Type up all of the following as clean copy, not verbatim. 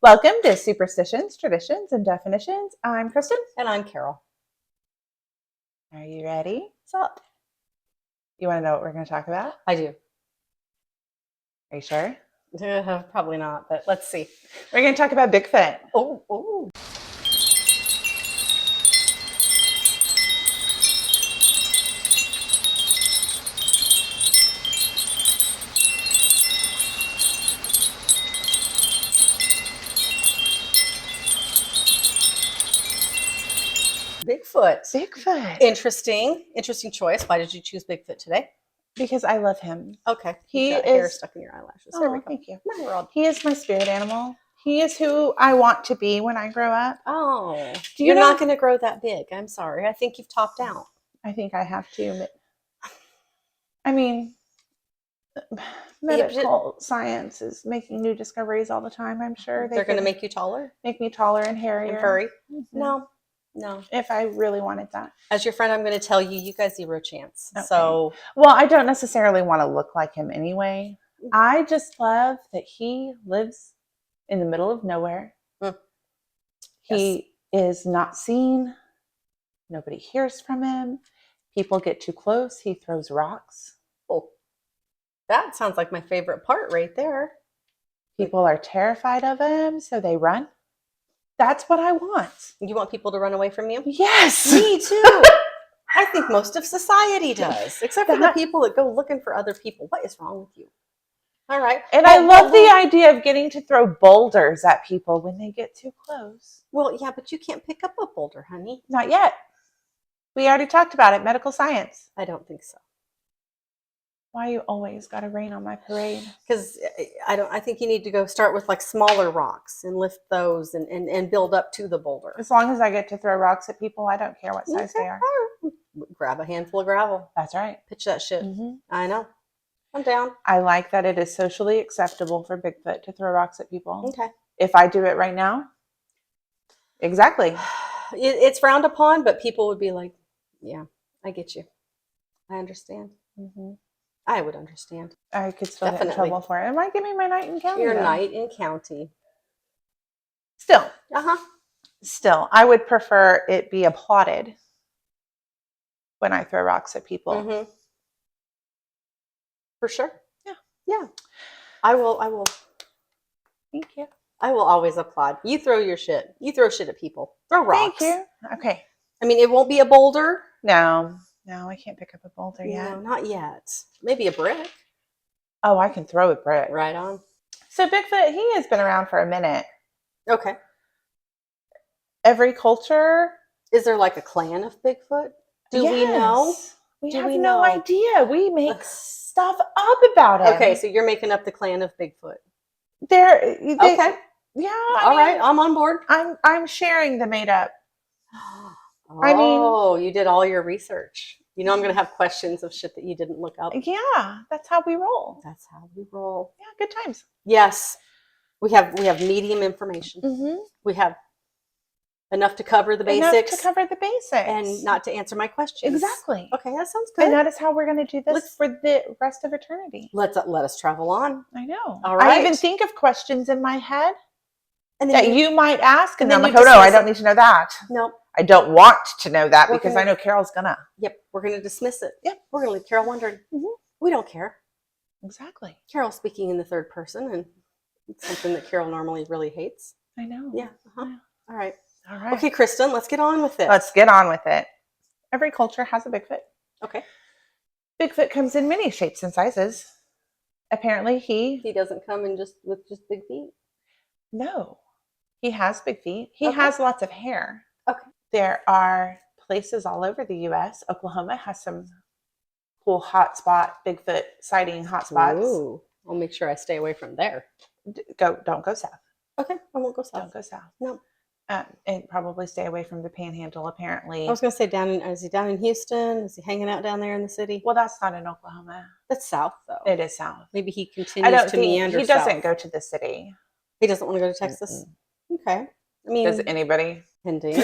Welcome to Superstitions, Traditions, and Definitions. I'm Kristen. And I'm Carol. Are you ready? What's up? You want to know what we're going to talk about? I do. Are you sure? Probably not, but let's see. We're going to talk about Bigfoot. Oh. Bigfoot. Bigfoot. Interesting choice. Why did you choose Bigfoot today? Because I love him. Okay. He got is hair stuck in your eyelashes. There we Oh, go. thank you. No, we're all... He is my spirit animal. He is who I want to be when I grow up. Oh, Do you you're know- not going to grow that big. I'm sorry. I think you've topped out. I think I have to. I mean, medical science is making new discoveries all the time. I'm sure They're going to make you taller make me taller and hairier. and furry. Mhm. No. If I really wanted that. As your friend, I'm going to tell you, you guys zero chance. Okay. So, well, I don't necessarily want to look like him anyway. I just love that he lives in the middle of nowhere. Mm. He is not seen. Nobody hears from him. People get too close. He throws rocks. oh, that sounds like my favorite part right there. People are terrified of him, so they run. That's what I want. You want people to run away from you? Yes. Me too. I think most of society does, except for the people that go looking for other people. What is wrong with you? All right. And I love the idea of getting to throw boulders at people when they get too close. Well, yeah, but you can't pick up a boulder, honey. Not yet. We already talked about it, medical science. I don't think so. Why you always got to rain on my parade? Because I think you need to go start with like smaller rocks and lift those and build up to the boulder. As long as I get to throw rocks at people, I don't care what size they are. Grab a handful of gravel. That's right. Pitch that shit. Mm-hmm. I know. I'm down. I like that it is socially acceptable for Bigfoot to throw rocks at people. Okay. If I do it right now, exactly. It's frowned upon, but people would be like, yeah, I get you. I understand. Mm-hmm. I would understand. I could still get in trouble for it. It might give me my night in county. Your night in county. Still. Uh-huh. Still, I would prefer it be applauded when I throw rocks at people. Mm-hmm. For sure. Yeah. Yeah. I will. Thank you. I will always applaud. You throw your shit. You throw shit at people. Throw rocks. Thank you. Okay. I mean, it won't be a boulder. No, I can't pick up a boulder yet. No, not yet. Maybe a brick. Oh, I can throw a brick. Right on. So Bigfoot, he has been around for a minute. Okay. Every culture. Is there like a clan of Bigfoot? Do we know? We have no idea. We make stuff up about it. Okay, so you're making up the clan of Bigfoot. Okay. Yeah. All right, I'm on board. I'm sharing the made up. Oh, you did all your research. You know I'm going to have questions of shit that you didn't look up. Yeah, that's how we roll. That's how we roll. Yeah, good times. Yes, we have medium information. Mm-hmm. We have enough to cover the basics. And not to answer my questions. Exactly. Okay, that sounds good. And that is how we're going to do this for the rest of eternity. Let us travel on. I know. All right. I even think of questions in my head and that you might ask, and then I'm like, oh no, I don't need to know that. Nope. I don't want to know that because I know Carol's gonna. Yep, we're going to dismiss it. Yep. We're going to leave Carol wondering. Mm-hmm. We don't care. Exactly. Carol's speaking in the third person, and it's something that Carol normally really hates. I know. Yeah. Uh-huh. Yeah. All right. Okay, Kristen, let's get on with it. Let's get on with it. Every culture has a Bigfoot. Okay. Bigfoot comes in many shapes and sizes. Apparently he doesn't come in with just big feet. No. He has big feet. He has lots of hair. Okay. There are places all over the US. Oklahoma has some cool hotspot Bigfoot sighting hotspots. Ooh. I'll make sure I stay away from there. Don't go south. Okay, I won't go south. Don't go south. No. And probably stay away from the Panhandle. Apparently, I was going to say is he down in Houston? Is he hanging out down there in the city? Well, that's not in Oklahoma. That's south, though. It is south. Maybe he continues to meander. He doesn't go to the city. He doesn't want to go to Texas. Mm-mm. Okay. I mean, does anybody? Indeed.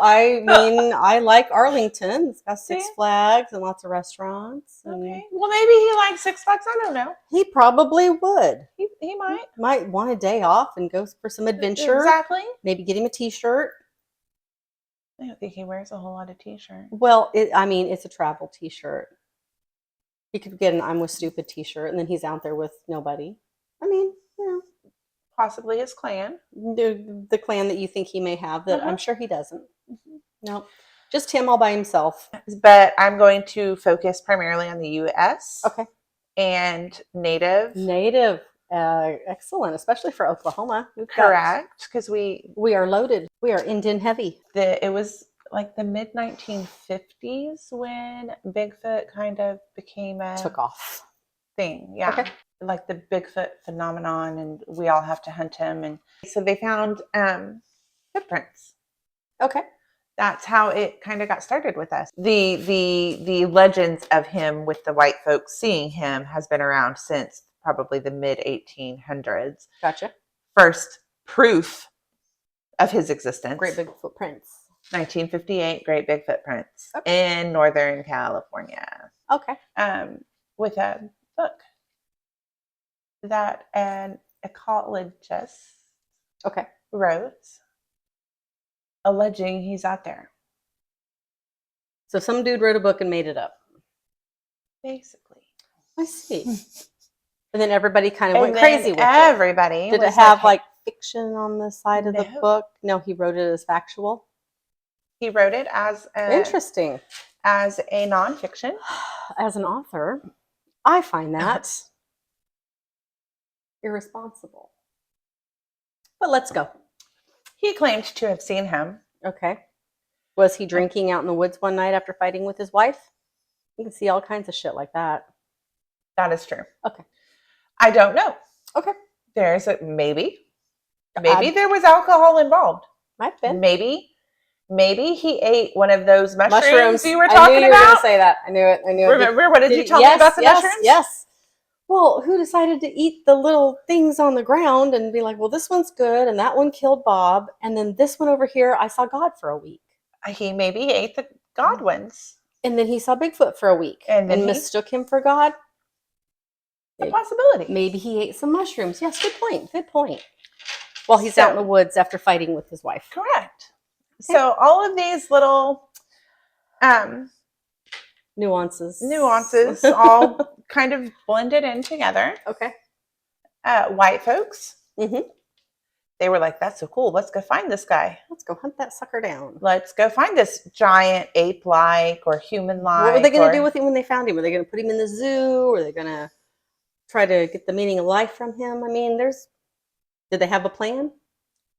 I mean, I like Arlington. It's got Six Yeah. Flags and lots of restaurants. And Okay. Well, maybe he likes Six Flags. I don't know. he probably would. He might. Might want a day off and go for some adventure. Exactly. Maybe get him a t-shirt. I don't think he wears a whole lot of t-shirts. Well, it's a travel t-shirt. He could get an I'm with stupid t-shirt and then he's out there with nobody. I mean, Possibly his clan. the clan that you think he may have that Uh-huh. I'm sure he doesn't. No, just him all by himself. But I'm going to focus primarily on the U.S. Okay. And native. Excellent, especially for Oklahoma. Correct, because we are loaded. We are Indian heavy. It was like the mid 1950s when Bigfoot kind of became a took off thing. Yeah. Okay. Like the Bigfoot phenomenon, and we all have to hunt him. And so they found footprints. Okay. That's how it kind of got started with us. The legends of him with the white folks seeing him has been around since probably the mid 1800s. Gotcha. First proof of his existence. Great big footprints. 1958, Great Bigfoot prints in Northern California. Okay. With a book that an ecologist wrote, alleging he's out there. So some dude wrote a book and made it up. Basically. I see. And then everybody kind of went crazy with it. Everybody. Did it have like fiction on the side of the book? No, he wrote it as factual. He wrote it as interesting. As a nonfiction. As an author, I find that irresponsible. But let's go. He claimed to have seen him. Okay. Was he drinking out in the woods one night after fighting with his wife? You can see all kinds of shit like that. That is true. Okay. I don't know. Okay. There's a maybe. Maybe there was alcohol involved. Might have been. Maybe he ate one of those mushrooms you were talking about. I knew you were going to say that. I knew it. Remember, what did you tell me about the mushrooms? Yes. Well, who decided to eat the little things on the ground and be like, well, this one's good, and that one killed Bob, and then this one over here, I saw God for a week. He maybe ate the God ones. And then he saw Bigfoot for a week and mistook him for God. A possibility. Maybe he ate some mushrooms. Yes, good point. Good point. While he's out in the woods after fighting with his wife. Correct. Okay. So all of these little nuances all kind of blended in together. Okay. White folks. Mm-hmm. They were like, that's so cool. Let's go find this guy. Let's go hunt that sucker down. Let's go find this giant ape-like or human-like. What were they going to do with him when they found him? Were they going to put him in the zoo? Were they going to try to get the meaning of life from him? I mean, did they have a plan?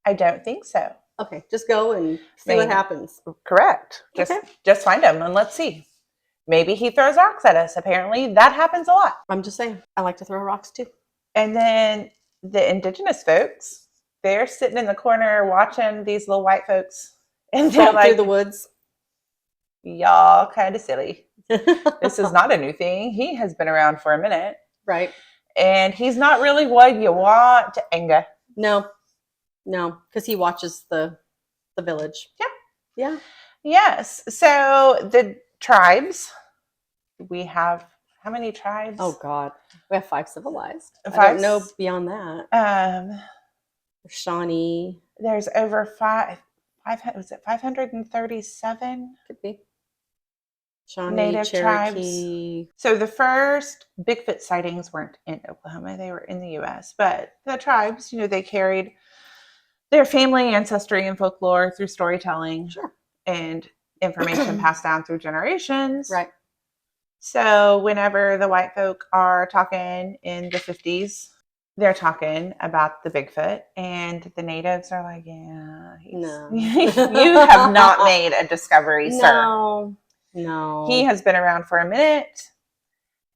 I don't think so. Okay, just go and see what happens. Correct. Just find him and let's see. Maybe he throws rocks at us. Apparently that happens a lot. I'm just saying, I like to throw rocks too. And then the indigenous folks, they're sitting in the corner watching these little white folks. And they're like, through the woods. Y'all kind of silly. This is not a new thing. He has been around for a minute. Right. And he's not really what you want to anger. No, because he watches the village. Yeah. Yes. So the tribes, we have how many tribes? Oh God, we have 5 civilized. I don't know beyond that. Shawnee. There's over 537? Could be. Shawnee, native Cherokee. Tribes. So the first Bigfoot sightings weren't in Oklahoma; they were in the U.S. But the tribes, they carried their family ancestry and folklore through storytelling, and information passed down through generations. Right. So whenever the white folk are talking in the 50s, they're talking about the Bigfoot, and the natives are like, "Yeah, no, you have not made a discovery, sir." No, he has been around for a minute.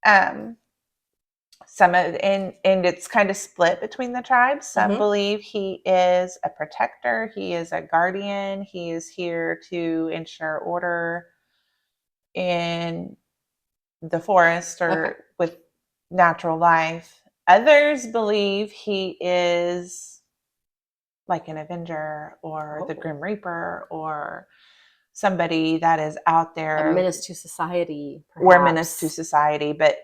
And it's kind of split between the tribes. Some believe he is a protector, he is a guardian, he is here to ensure order in the forest or with natural life. Others believe he is like an Avenger or the Oh. Grim Reaper or somebody that is out A there. menace to society, Or menace to perhaps. society. But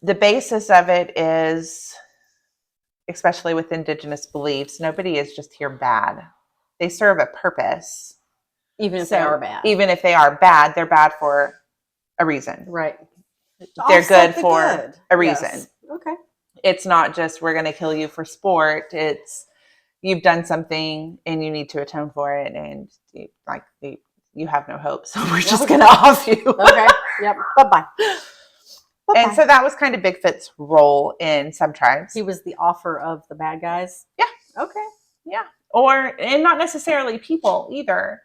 the basis of it is, especially with indigenous beliefs, nobody is just here bad. They serve a purpose. Even if So they are bad. even if they are bad, they're bad for a reason. Right. They're Offset good the for good. a Yes. reason. Okay. It's not just we're going to kill you for sport. It's you've done something and you need to atone for it, and you have no hope. So we're just going to off you. Okay. Yep. Bye-bye. And so that was kind of Bigfoot's role in some tribes. He was the offer of the bad guys. Yeah. Okay. Yeah. And not necessarily people either.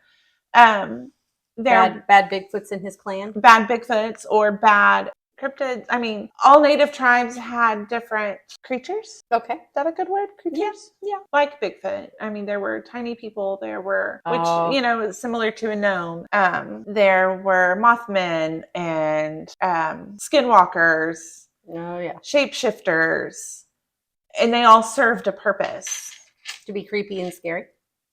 They're Bad Bigfoots in his clan. bad Bigfoots or bad cryptids. I mean, all native tribes had different creatures. Okay. Is that a good word? Creatures? Yeah. Like Bigfoot. I mean, there were tiny people. There were, which, is similar to a gnome. There were Mothmen and skinwalkers. Oh, yeah. Shapeshifters. And they all served a purpose. To be creepy and scary?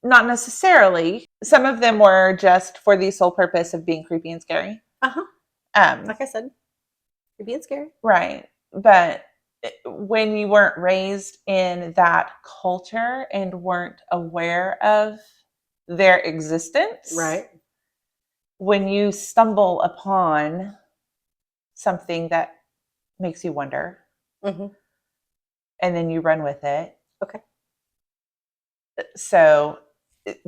Not necessarily. Some of them were just for the sole purpose of being creepy and scary. Uh-huh. Like I said, creepy and scary. Right. But when you weren't raised in that culture and weren't aware of their existence, Right. when you stumble upon something that makes you wonder, Mm-hmm. and then you run with it. Okay. So,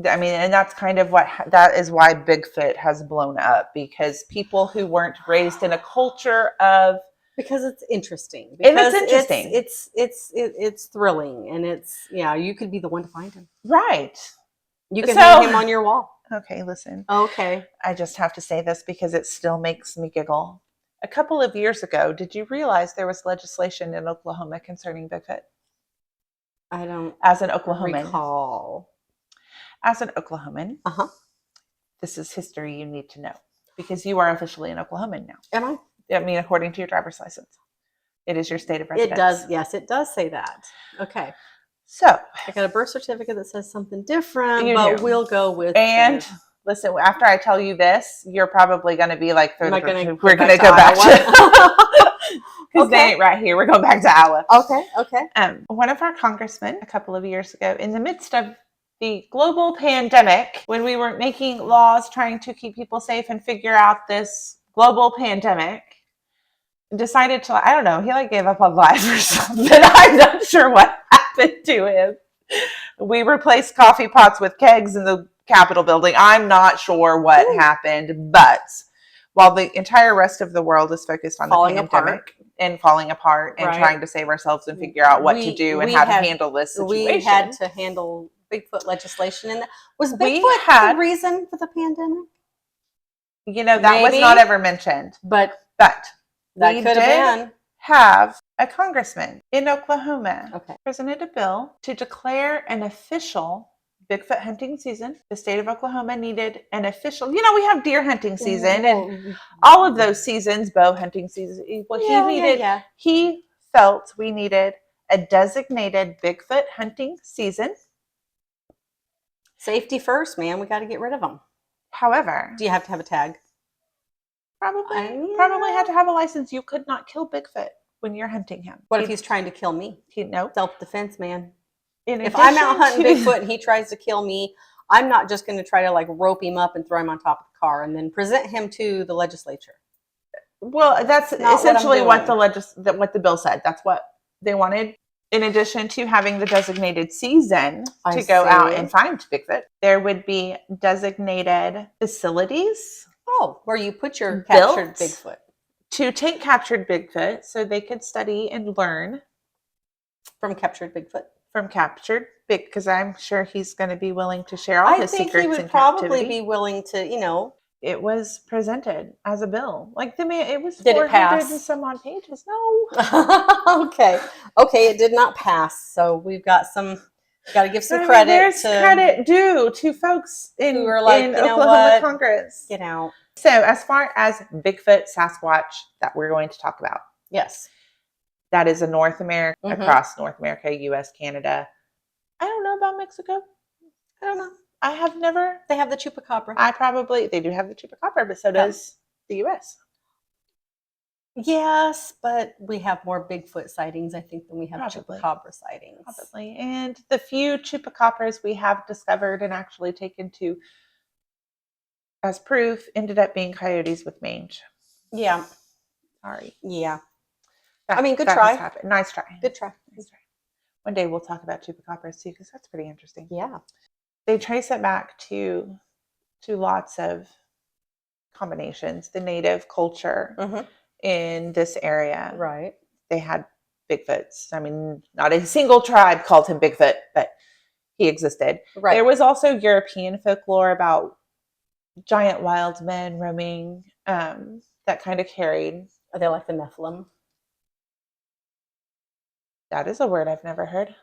I mean, and that's kind of that is why Bigfoot has blown up, because people who weren't raised in a culture of, because it's interesting. Because it's interesting. It's thrilling, and you could be the one to find him. Right. You can hang him on your wall. Okay, listen. Okay. I just have to say this because it still makes me giggle. A couple of years ago, did you realize there was legislation in Oklahoma concerning Bigfoot? I don't As an Oklahoman. recall. As an Oklahoman, this is history you need to know, because you are officially an Oklahoman now. Am I? I mean, according to your driver's license. It is your state of residence. It does. Yes, it does say that. Okay. So I got a birth certificate that says something different, but we'll go with And listen, after I tell you this, you're probably going to be like, we're going to go back to because they ain't right here. We're going back to Iowa. Okay. One of our congressmen a couple of years ago, in the midst of the global pandemic, when we were making laws trying to keep people safe and figure out this global pandemic, decided to, I don't know, he gave up on life or something. I'm not sure what happened to him. We replaced coffee pots with kegs in the Capitol building. I'm not sure what happened, but while the entire rest of the world is focused on the pandemic and falling apart and trying to save ourselves and figure out what to do and how to handle this situation. We had to handle Bigfoot legislation. And was Bigfoot the reason for the pandemic? That was not ever mentioned. But we did have a congressman in Oklahoma presented a bill to declare an official Bigfoot hunting season. The state of Oklahoma needed an official, we have deer hunting season and all of those seasons, bow hunting season. Well, he felt we needed a designated Bigfoot hunting season. Safety first, man. We got to get rid of them. However, do you have to have a tag? Probably had to have a license. You could not kill Bigfoot when you're hunting him. What if he's trying to kill me? No. Self-defense, man. If I'm out hunting Bigfoot and he tries to kill me, I'm not just going to try to rope him up and throw him on top of the car and then present him to the legislature. Well, that's essentially what the bill said. That's what they wanted. In addition to having the designated season to go out and find Bigfoot, there would be designated facilities. Oh, where you put your captured Bigfoot. To take captured Bigfoot so they could study and learn. From captured Bigfoot? From captured because I'm sure he's going to be willing to share all his secrets in captivity. I think he would probably be willing to, It was presented as a bill. It was 400 and some odd pages. No. Okay, it did not pass. So we've got to give some credit. There's credit due to folks in Oklahoma Congress. Get out. So as far as Bigfoot, Sasquatch that we're going to talk about. Yes. That is across North America, U.S., Canada. I don't know about Mexico? I don't know. I have never. They have the chupacabra. They do have the chupacabra, but so Yeah. does the U.S. Yes, but we have more Bigfoot sightings, I think, than we have Probably. chupacabra sightings. Probably. And the few chupacabras we have discovered and actually taken to as proof ended up being coyotes with mange. Yeah. Sorry. Yeah. That, I mean, good that try. has happened. Nice try. Good try. Nice try. One day we'll talk about chupacabras too, because that's pretty interesting. Yeah. They trace it back to lots of combinations. The native culture in this area. Right. They had Bigfoots. I mean, not a single tribe called him Bigfoot, but he existed. Right. There was also European folklore about giant wild men roaming that kind of carried. Are they like the Nephilim? That is a word I've never heard.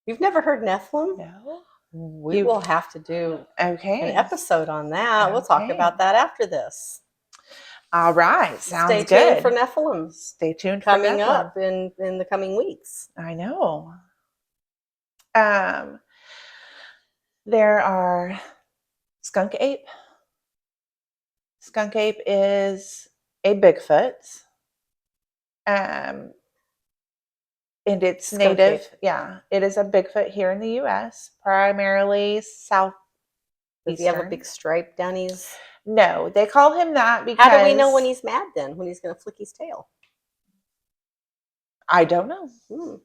You've never heard Nephilim? No. We will have to do an Okay. episode on that. Okay. We'll talk about that after this. All right. Sounds Stay good. tuned for Nephilim. Stay tuned for coming Nephilim. up in the coming weeks. I know. There are skunk ape. Skunk ape is a Bigfoot. And it's Skunk native. ape. Yeah, it is a Bigfoot here in the U.S., primarily south. Does he have a big stripe down his? No, they call him that because. How do we know when he's mad then? When he's going to flick his tail? I don't know.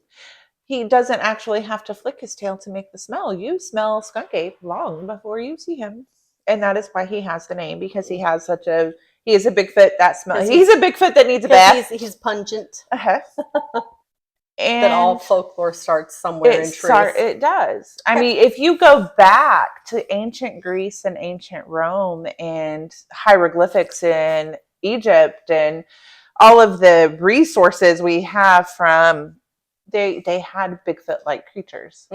He doesn't actually have to flick his tail to make the smell. You smell skunk ape long before you see him. And that is why he has the name, because he has he is a Bigfoot that smells. He's a Bigfoot that needs a bath. He's pungent. Uh-huh. And that all folklore starts somewhere in truth. It does. I mean, if you go back to ancient Greece and ancient Rome and hieroglyphics in Egypt and all of the resources we have from, they had Bigfoot-like creatures.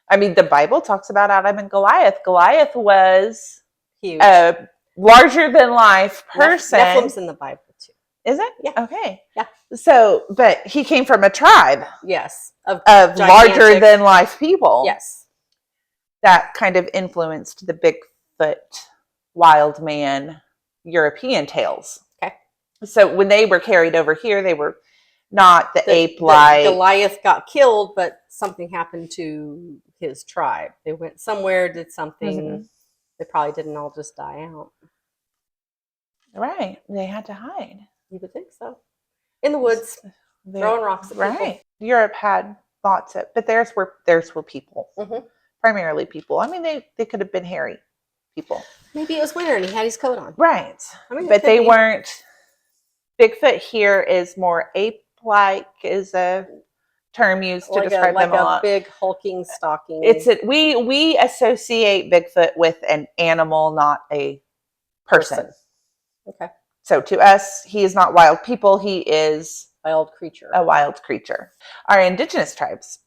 I mean, the Bible talks about Adam and Goliath. Goliath was huge, a larger than life person. Nephilim's in the Bible too. Is it? Yeah. Okay. Yeah. So, but he came from a tribe. Yes. Of larger than life people. Yes. That kind of influenced the Bigfoot, wild man, European tales. Okay. So when they were carried over here, they were not the ape-like. Goliath got killed, but something happened to his tribe. They went somewhere, did something. They probably didn't all just die out. Right. They had to hide. You would think so. In the woods, throwing rocks at people. Right. Europe had lots of, but theirs were people. Primarily people. I mean, they could have been hairy people. Maybe it was winter and he had his coat on. Right. I mean, but they weren't. Bigfoot here is more ape-like, is a term used to describe them a lot. Like a big hulking, stalking. We associate Bigfoot with an animal, not a person. Okay. So to us, he is not wild people. He is wild creature. A wild creature. Our indigenous tribes,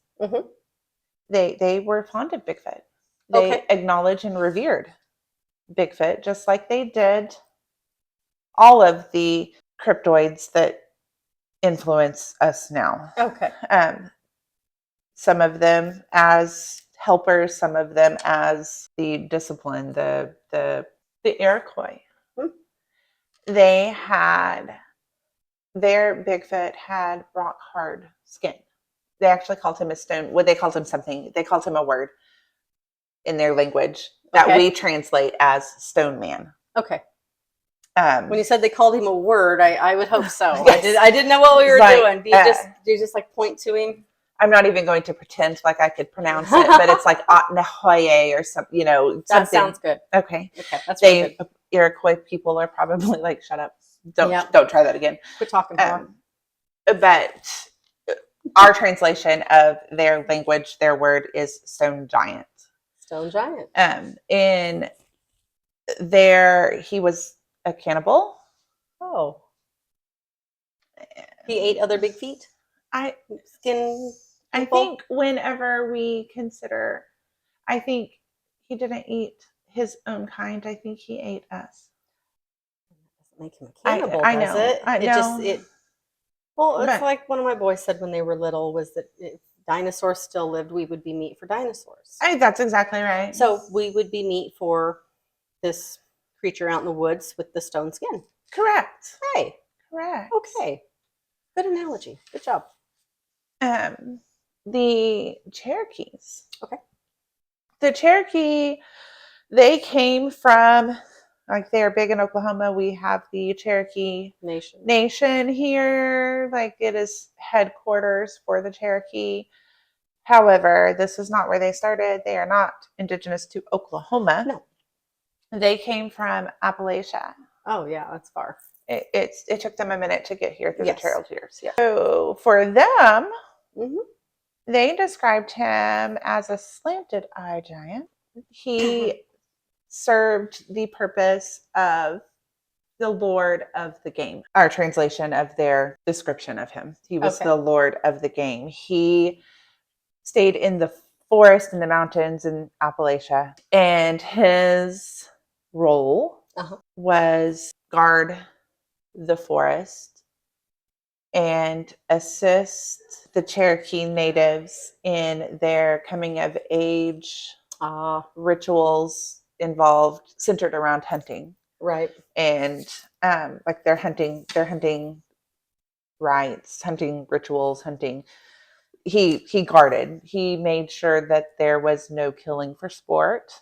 they were fond of Bigfoot. They acknowledged and revered Bigfoot, just like they did all of the cryptoids that influence us now. Okay. Some of them as helpers, some of them as the discipline, the Iroquois. Their Bigfoot had rock hard skin. They actually called him a stone. Well, they called him something. They called him a word in their language that we translate as stone man. Okay. When you said they called him a word, I would hope so. Yes. I didn't know what we were doing. Do you just like point to him? I'm not even going to pretend like I could pronounce it, but it's like Otnahoye or something, That sounds good. Okay. Okay, that's really good. Iroquois people are probably like, shut up. Don't try that again. Quit talking more. But our translation of their language, their word is stone giant. Stone giant. In he was a cannibal. Oh. He ate other big feet? Skin people? I think whenever we consider, I think he didn't eat his own kind. I think he ate us. That doesn't make him a cannibal, does it? I know. Well, it's like one of my boys said when they were little, was that dinosaurs still lived, we would be meat for dinosaurs. That's exactly right. So we would be meat for this creature out in the woods with the stone skin. Correct. Hey, Correct. okay. Good analogy. Good job. The Cherokees. Okay. The Cherokee, they came from, like, they're big in Oklahoma. We have the Cherokee Nation here. Like, it is headquarters for the Cherokee. However, this is not where they started. They are not indigenous to Oklahoma. No. They came from Appalachia. Oh, yeah, that's far. It took them a minute to get here through the Trail of Tears. Yeah. So for them, Mm-hmm. they described him as a slanted eye giant. He served the purpose of the Lord of the Game. Our translation of their description of him. He was the Lord of the Game. He stayed in the forest and the mountains in Appalachia, and his role was guard the forest and assist the Cherokee natives in their coming of age rituals involved, centered around hunting. Right. And like their hunting rites, hunting rituals, hunting. He guarded. He made sure that there was no killing for sport.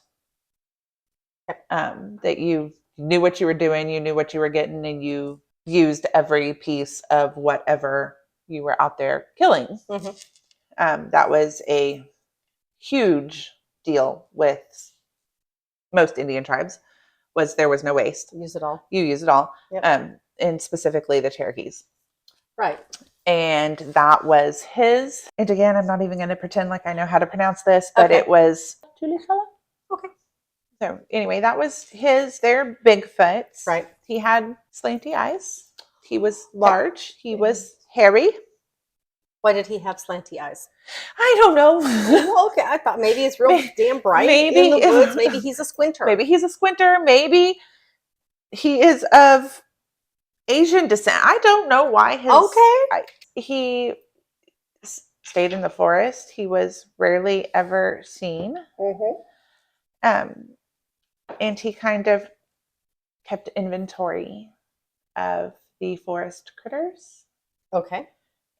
That you knew what you were doing, you knew what you were getting, and you used every piece of whatever you were out there killing. Mm-hmm. That was a huge deal with most Indian tribes. There was no waste. Use it all. You use it all. Yep. And specifically the Cherokees. Right. And that was his. And again, I'm not even going to pretend like I know how to pronounce this, but it was Tulishala. Okay. So anyway, that was they're Bigfoots. Right. He had slanty eyes. He was large. He was hairy. Why did he have slanty eyes? I don't know. Okay, I thought maybe it's real damn bright in the woods. Maybe he's a squinter. Maybe he's a squinter. Maybe he is of Asian descent. I don't know why he stayed in the forest. He was rarely ever seen. Mm-hmm. And he kind of kept inventory of the forest critters. Okay.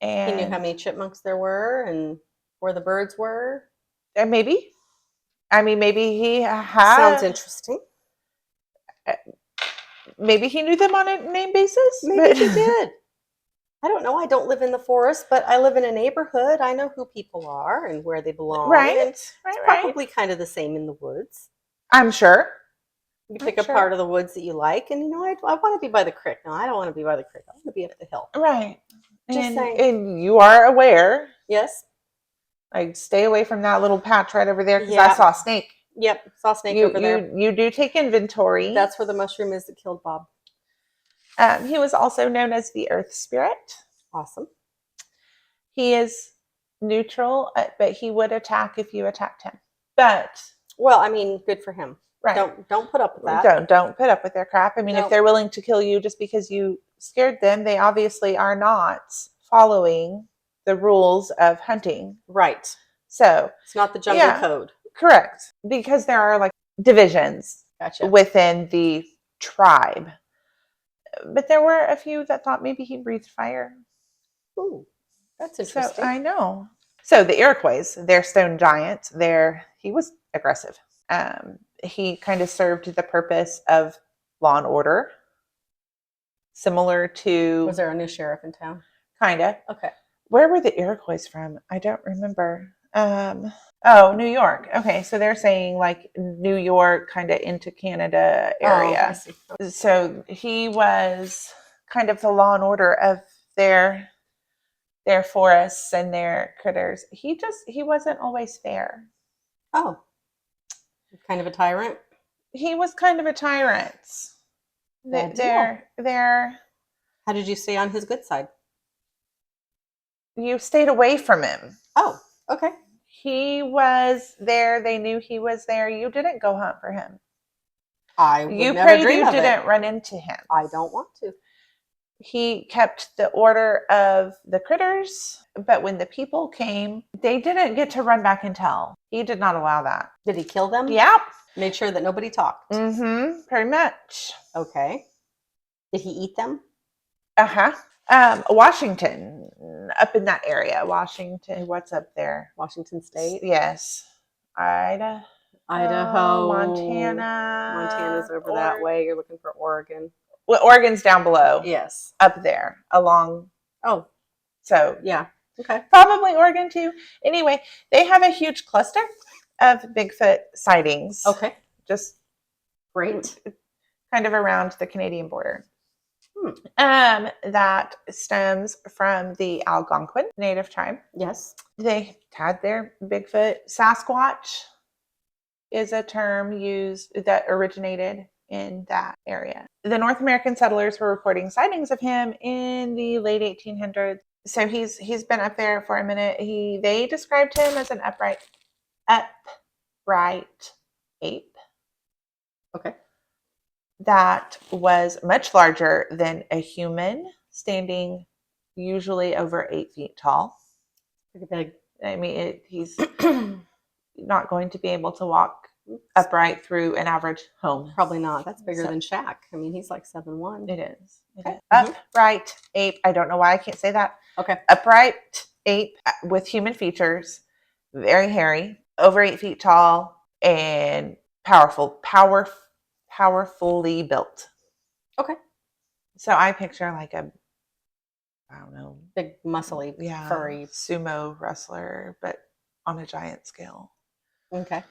And he knew how many chipmunks there were and where the birds were. Maybe. I mean, maybe he had. Sounds interesting. Maybe he knew them on a name basis. Maybe he did. I don't know. I don't live in the forest, but I live in a neighborhood. I know who people are and where they belong. Right. And it's probably kind of the same in the woods. I'm sure. You pick a part of the woods that you like, and I want to be by the creek. No, I don't want to be by the creek. I want to be up the hill. Right. Just saying. And you are aware. Yes. Like, stay away from that little patch right over there because I saw a snake. Yep, saw a snake over there. You do take inventory. That's where the mushroom is that killed Bob. He was also known as the Earth Spirit. Awesome. He is neutral, but he would attack if you attacked him. But well, I mean, good for him. Right. Don't put up with that. Don't put up with their crap. I mean, if they're willing to kill you just because you scared them, they obviously are not following the rules of hunting. Right. So it's not the jungle code. Correct. Because there are like divisions within the tribe. But there were a few that thought maybe he breathed fire. Ooh, that's interesting. So, I know. So the Iroquois, they're stone giants. He was aggressive. He kind of served the purpose of law and order. Similar to... Was there a new sheriff in town? Kind of. Okay. Where were the Iroquois from? I don't remember. New York. Okay, so they're saying like New York, kind of into Canada area. I see. Okay. So he was kind of the law and order of their forests and their critters. He wasn't always fair. Oh, kind of a tyrant. He was kind of a tyrant. They're. How did you stay on his good side? You stayed away from him. Oh, okay. He was there. They knew he was there. You didn't go hunt for him. You never dream of it. You didn't run into him. I don't want to. He kept the order of the critters, but when the people came, they didn't get to run back and tell. He did not allow that. Did he kill them? Yep. Made sure that nobody talked. Pretty much. Okay. Did he eat them? Washington, up in that area. Washington, what's up there? Washington State? Yes. Idaho. Montana. Montana's over that way. You're looking for Oregon. Well, Oregon's down below. Yes. Up there along. Oh. So yeah. Okay. Probably Oregon too. Anyway, they have a huge cluster of Bigfoot sightings. Okay. Just great. Kind of around the Canadian border. That stems from the Algonquin native tribe. Yes. They had their Bigfoot. Sasquatch is a term used that originated in that area. The North American settlers were reporting sightings of him in the late 1800s. So he's been up there for a minute. They described him as an upright ape. Okay. That was much larger than a human, standing usually over 8 feet tall. Pretty big. I mean, he's not going to be able to walk upright through an average home. Probably not. That's bigger than Shaq. I mean, he's like 7'1". It is. Okay. Upright ape. I don't know why I can't say that. Okay. Upright ape with human features, very hairy, over 8 feet tall, and powerfully built. Okay. So I picture like I don't know, big muscly, furry sumo wrestler, but on a giant scale. Okay.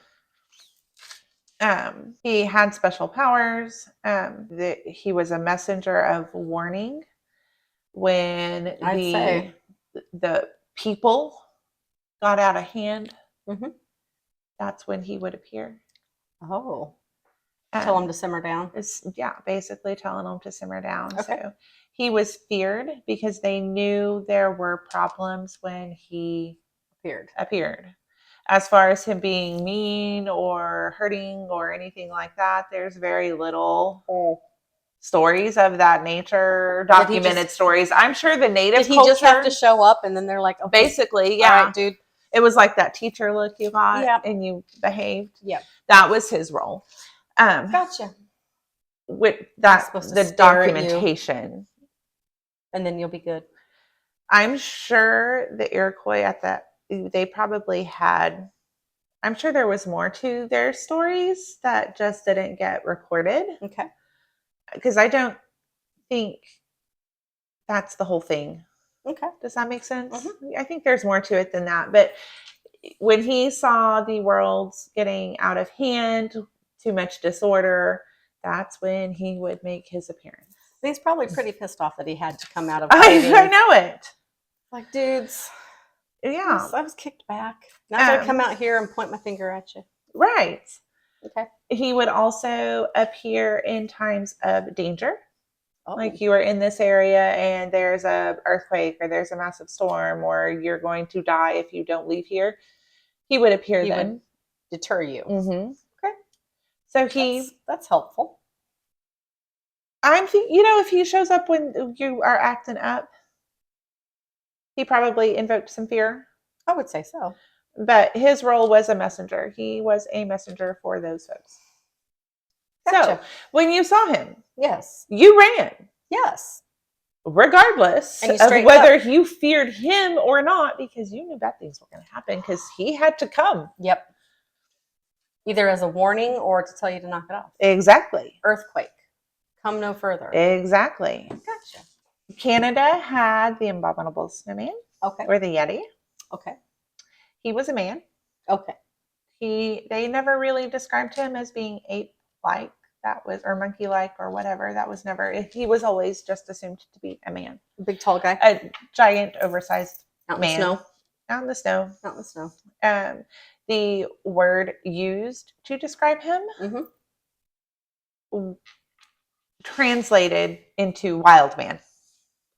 He had special powers. He was a messenger of warning when the people got out of hand. Mm-hmm. That's when he would appear. Oh. Tell him to simmer down. Basically telling him to simmer down. Okay. So he was feared because they knew there were problems when he appeared. As far as him being mean or hurting or anything like that, there's very little stories of that nature, documented stories. I'm sure the native culture. Did he just have to show up and then they're like, okay, basically, yeah. All right, dude. It was like that teacher look you got and you behaved. Yeah. That was his role. Gotcha. With that, the documentation. And then you'll be good. I'm sure the Iroquois they probably had, I'm sure there was more to their stories that just didn't get recorded. Okay. Because I don't think that's the whole thing. Okay. Does that make sense? Mm-hmm. I think there's more to it than that. But when he saw the world getting out of hand, too much disorder, that's when he would make his appearance. He's probably pretty pissed off that he had to come out of hiding. I know it. Like, dudes. Yeah. I was kicked back. Now I come out here and point my finger at you. Right. Okay. He would also appear in times of danger. Oh. Like you are in this area and there's a earthquake or there's a massive storm or you're going to die if you don't leave here. He would appear then. Would deter you. Mm-hmm. Okay. So that's helpful. I'm thinking, if he shows up when you are acting up, he probably invoked some fear. I would say so. But his role was a messenger. He was a messenger for those folks. Gotcha. So when you saw him, yes, you ran. Yes. Regardless of whether you feared him or not, because you knew bad things were going to happen because he had to come. Yep. Either as a warning or to tell you to knock it off. Exactly. Earthquake. Come no further. Exactly. Gotcha. Canada had the abominable snowman. Okay. Or the Yeti. Okay. He was a man. Okay. They never really described him as being ape-like, or monkey-like, or whatever. That was never. He was always just assumed to be a man. A big tall guy. A giant, oversized man. Out in the snow. Out in the snow. The word used to describe him translated into wild man.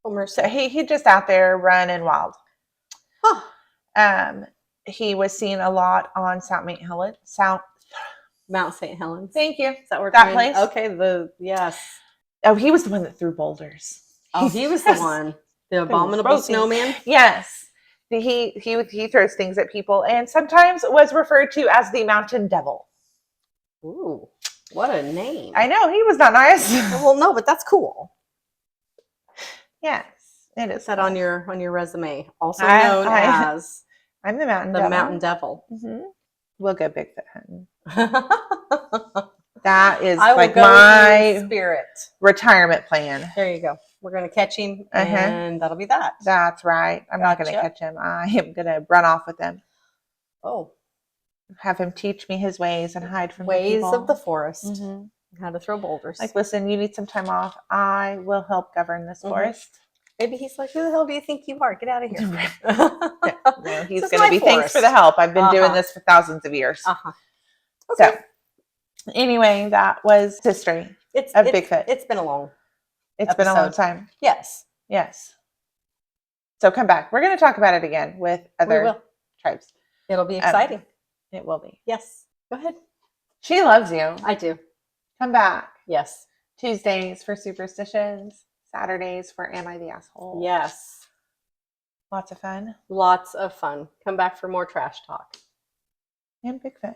Oh, mercy. So he just out there running wild. Huh. He was seen a lot on Mount St. Helens. Thank you. Is that where that place? Okay. Yes. Oh, he was the one that threw boulders. Oh, he was the one. The abominable Gross. snowman. Yes. He throws things at people and sometimes was referred to as the mountain devil. Ooh, what a name. I know, he was not nice. Well, no, but that's cool. Yes, it is. Put that cool. on your resume. Also known as I'm the mountain the devil. mountain devil. Mm-hmm. We'll go Bigfoot hunting. That is I will like go my with spirit retirement plan. There you go. We're gonna catch him, and that'll be that. That's right. I'm not going to catch him. I am going to run off with him. Oh, have him teach me his ways and hide from ways the people. of the forest. How to throw boulders. Like, listen, you need some time off. I will help govern this forest. Maybe he's like, who the hell do you think you are? Get out of here. Well, he's going to be, thanks for the help. I've been doing this for thousands of years. Okay. So, anyway, that was history of Bigfoot. It's been a long It's been a long time. Yes. Yes. So come back. We're going to talk about it again with other tribes. It'll be exciting. It will be. Yes. Go ahead. She loves you. I do. Come back. Yes. Tuesdays for Superstitions. Saturdays for Am I the Asshole? Yes. Lots of fun. Lots of fun. Come back for more trash talk. And Bigfoot.